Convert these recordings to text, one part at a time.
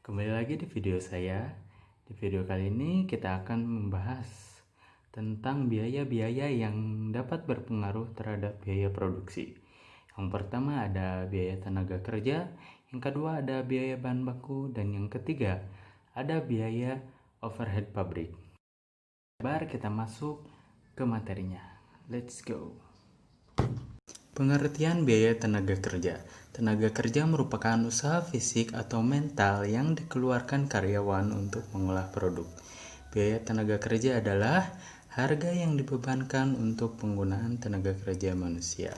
Kembali lagi di video saya. Di video kali ini kita akan membahas tentang biaya-biaya yang dapat berpengaruh terhadap biaya produksi. Yang pertama ada biaya tenaga kerja, yang kedua ada biaya bahan baku, dan yang ketiga ada biaya overhead pabrik. Sabar, kita masuk ke materinya. Let's go. Pengertian biaya tenaga kerja. Tenaga kerja merupakan usaha fisik atau mental yang dikeluarkan karyawan untuk mengolah produk. Biaya tenaga kerja adalah harga yang dibebankan untuk penggunaan tenaga kerja manusia.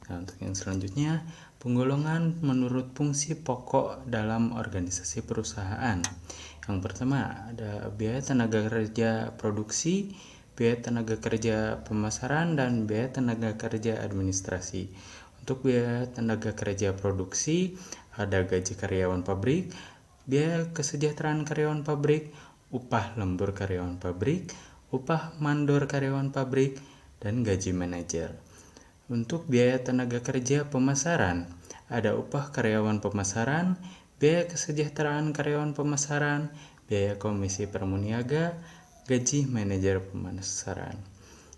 Nah, untuk yang selanjutnya, penggolongan menurut fungsi pokok dalam organisasi perusahaan. Yang pertama, ada biaya tenaga kerja produksi, biaya tenaga kerja pemasaran, dan biaya tenaga kerja administrasi. Untuk biaya tenaga kerja produksi, ada gaji karyawan pabrik, biaya kesejahteraan karyawan pabrik, upah lembur karyawan pabrik, upah mandor karyawan pabrik, dan gaji manajer. Untuk biaya tenaga kerja pemasaran, ada upah karyawan pemasaran, biaya kesejahteraan karyawan pemasaran, biaya komisi permuniaga, gaji manajer pemasaran.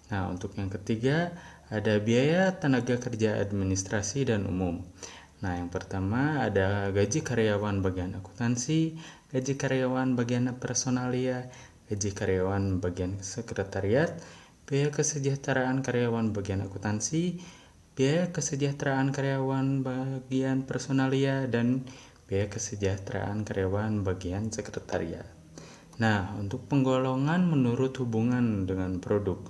Nah, untuk yang ketiga, ada biaya tenaga kerja administrasi dan umum. Nah, yang pertama ada gaji karyawan bagian akuntansi, gaji karyawan bagian personalia, gaji karyawan bagian sekretariat, biaya kesejahteraan karyawan bagian akuntansi, biaya kesejahteraan karyawan bagian personalia, dan biaya kesejahteraan karyawan bagian sekretariat. Nah, untuk penggolongan menurut hubungan dengan produk,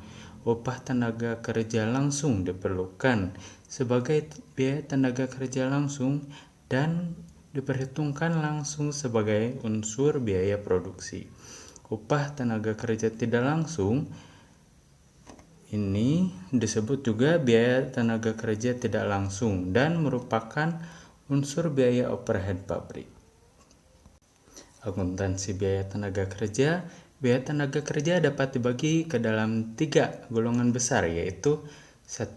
upah tenaga kerja langsung diperlukan sebagai biaya tenaga kerja langsung dan diperhitungkan langsung sebagai unsur biaya produksi. Upah tenaga kerja tidak langsung ini disebut juga biaya tenaga kerja tidak langsung dan merupakan unsur biaya overhead pabrik. Akuntansi biaya tenaga kerja. Biaya tenaga kerja dapat dibagi ke dalam 3 golongan besar, yaitu 1.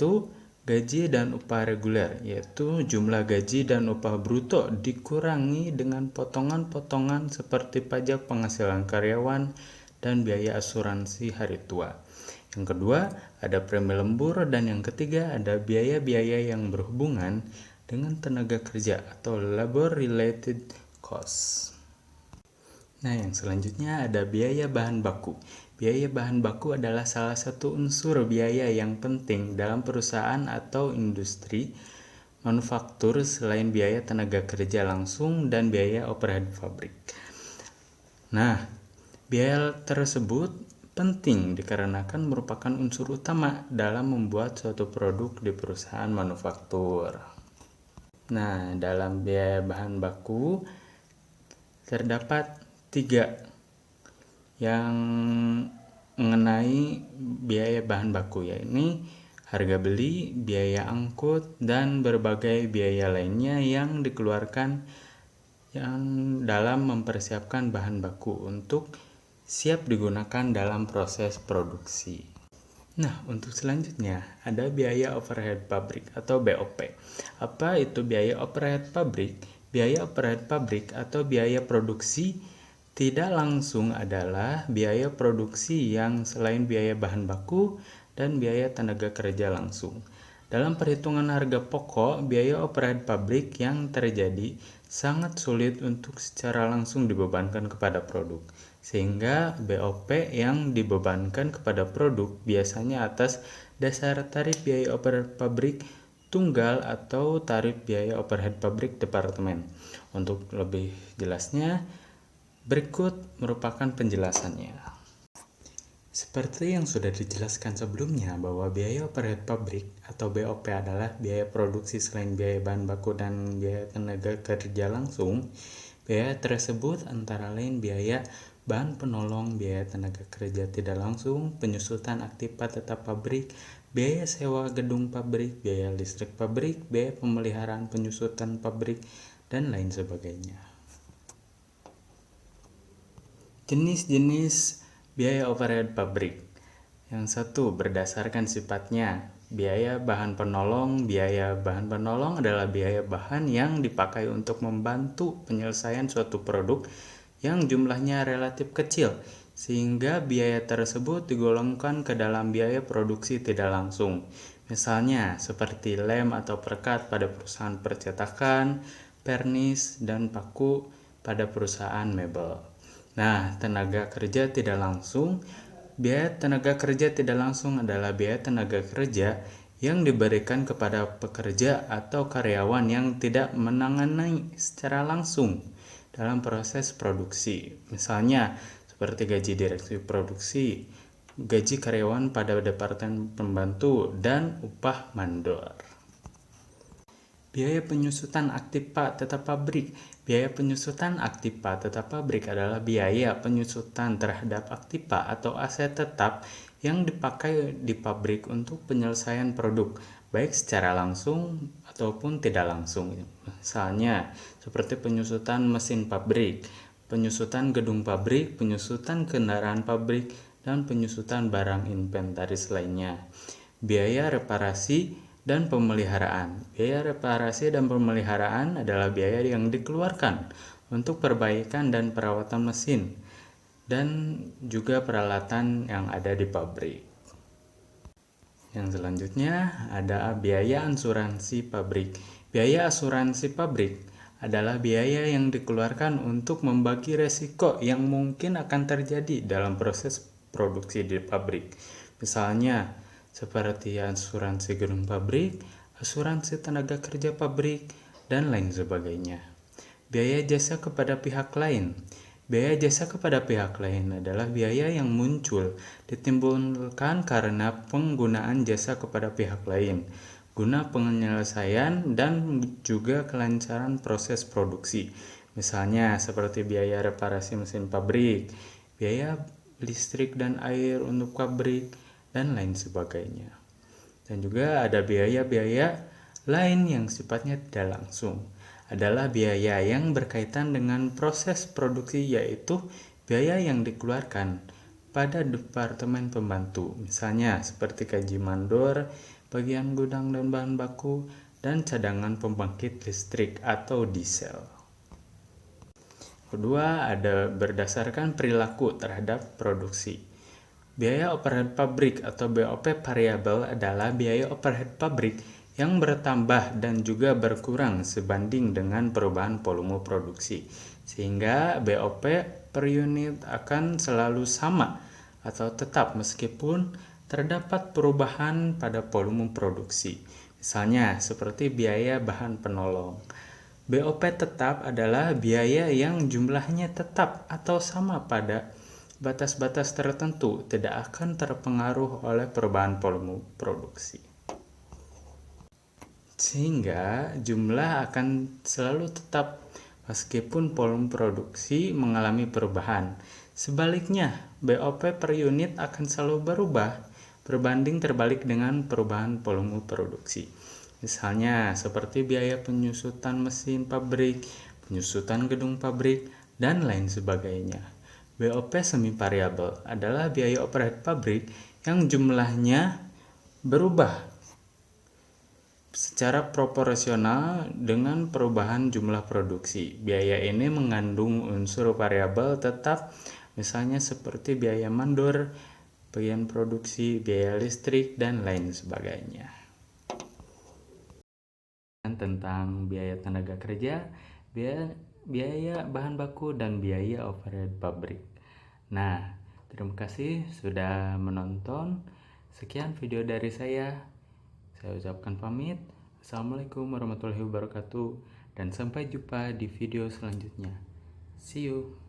Gaji dan upah reguler, yaitu jumlah gaji dan upah bruto dikurangi dengan potongan-potongan seperti pajak penghasilan karyawan dan biaya asuransi hari tua. Yang kedua, ada premi lembur, dan yang ketiga ada biaya-biaya yang berhubungan dengan tenaga kerja atau labor related costs. Nah, yang selanjutnya ada biaya bahan baku. Biaya bahan baku adalah salah satu unsur biaya yang penting dalam perusahaan atau industri manufaktur selain biaya tenaga kerja langsung dan biaya overhead pabrik. Nah, biaya tersebut penting dikarenakan merupakan unsur utama dalam membuat suatu produk di perusahaan manufaktur. Nah, dalam biaya bahan baku terdapat 3 yang mengenai biaya bahan baku, yaitu harga beli, biaya angkut, dan berbagai biaya lainnya yang dikeluarkan yang dalam mempersiapkan bahan baku untuk siap digunakan dalam proses produksi. Nah, untuk selanjutnya ada biaya overhead pabrik atau BOP. Apa itu biaya overhead pabrik? Biaya overhead pabrik atau biaya produksi tidak langsung adalah biaya produksi yang selain biaya bahan baku dan biaya tenaga kerja langsung. Dalam perhitungan harga pokok, biaya overhead pabrik yang terjadi sangat sulit untuk secara langsung dibebankan kepada produk, sehingga BOP yang dibebankan kepada produk biasanya atas dasar tarif biaya overhead pabrik tunggal atau tarif biaya overhead pabrik departemen. Untuk lebih jelasnya, berikut merupakan penjelasannya. Seperti yang sudah dijelaskan sebelumnya bahwa biaya overhead pabrik atau BOP adalah biaya produksi selain biaya bahan baku dan biaya tenaga kerja langsung. Biaya tersebut antara lain biaya bahan penolong, biaya tenaga kerja tidak langsung, penyusutan aktiva tetap pabrik, biaya sewa gedung pabrik, biaya listrik pabrik, biaya pemeliharaan penyusutan pabrik, dan lain sebagainya. Jenis-jenis biaya overhead pabrik. Yang satu, berdasarkan sifatnya. biaya bahan penolong. Biaya bahan penolong adalah biaya bahan yang dipakai untuk membantu penyelesaian suatu produk yang jumlahnya relatif kecil, sehingga biaya tersebut digolongkan ke dalam biaya produksi tidak langsung. Misalnya seperti lem atau perekat pada perusahaan percetakan, pernis, dan paku pada perusahaan mebel. Nah, tenaga kerja tidak langsung. Biaya tenaga kerja tidak langsung adalah biaya tenaga kerja yang diberikan kepada pekerja atau karyawan yang tidak menangani secara langsung dalam proses produksi. Misalnya, seperti gaji direksi produksi, gaji karyawan pada departemen pembantu, dan upah mandor. Biaya penyusutan aktiva tetap pabrik. Biaya penyusutan aktiva tetap pabrik adalah biaya penyusutan terhadap aktiva atau aset tetap yang dipakai di pabrik untuk penyelesaian produk, baik secara langsung ataupun tidak langsung. Misalnya, seperti penyusutan mesin pabrik, penyusutan gedung pabrik, penyusutan kendaraan pabrik, dan penyusutan barang inventaris lainnya. Biaya reparasi dan pemeliharaan. Biaya reparasi dan pemeliharaan adalah biaya yang dikeluarkan untuk perbaikan dan perawatan mesin dan juga peralatan yang ada di pabrik. Yang selanjutnya ada biaya asuransi pabrik. Biaya asuransi pabrik adalah biaya yang dikeluarkan untuk membagi resiko yang mungkin akan terjadi dalam proses produksi di pabrik. Misalnya, seperti asuransi gedung pabrik, asuransi tenaga kerja pabrik, dan lain sebagainya. Biaya jasa kepada pihak lain. Biaya jasa kepada pihak lain adalah biaya yang muncul ditimbulkan karena penggunaan jasa kepada pihak lain, guna penyelesaian dan juga kelancaran proses produksi. Misalnya seperti biaya reparasi mesin pabrik, biaya listrik dan air untuk pabrik, dan lain sebagainya. Dan juga ada biaya-biaya lain yang sifatnya tidak langsung. Adalah biaya yang berkaitan dengan proses produksi, yaitu biaya yang dikeluarkan pada departemen pembantu. Misalnya seperti gaji mandor, bagian gudang dan bahan baku, dan cadangan pembangkit listrik atau diesel. Kedua, ada berdasarkan perilaku terhadap produksi. Biaya overhead pabrik atau BOP variabel adalah biaya overhead pabrik yang bertambah dan juga berkurang sebanding dengan perubahan volume produksi, sehingga BOP per unit akan selalu sama atau tetap meskipun terdapat perubahan pada volume produksi. Misalnya seperti biaya bahan penolong. BOP tetap adalah biaya yang jumlahnya tetap atau sama pada batas-batas tertentu, tidak akan terpengaruh oleh perubahan volume produksi, sehingga jumlah akan selalu tetap meskipun volume produksi mengalami perubahan. Sebaliknya, BOP per unit akan selalu berubah berbanding terbalik dengan perubahan volume produksi. Misalnya seperti biaya penyusutan mesin pabrik, penyusutan gedung pabrik, dan lain sebagainya. BOP semi variabel adalah biaya overhead pabrik yang jumlahnya berubah secara proporsional dengan perubahan jumlah produksi. Biaya ini mengandung unsur variabel tetap, misalnya seperti biaya mandor, bagian produksi, biaya listrik, dan lain sebagainya. Tentang biaya tenaga kerja, biaya bahan baku, dan biaya overhead pabrik. Nah, terima kasih sudah menonton. Sekian video dari saya. Saya ucapkan pamit. Assalamualaikum warahmatullahi wabarakatuh, dan sampai jumpa di video selanjutnya. See you.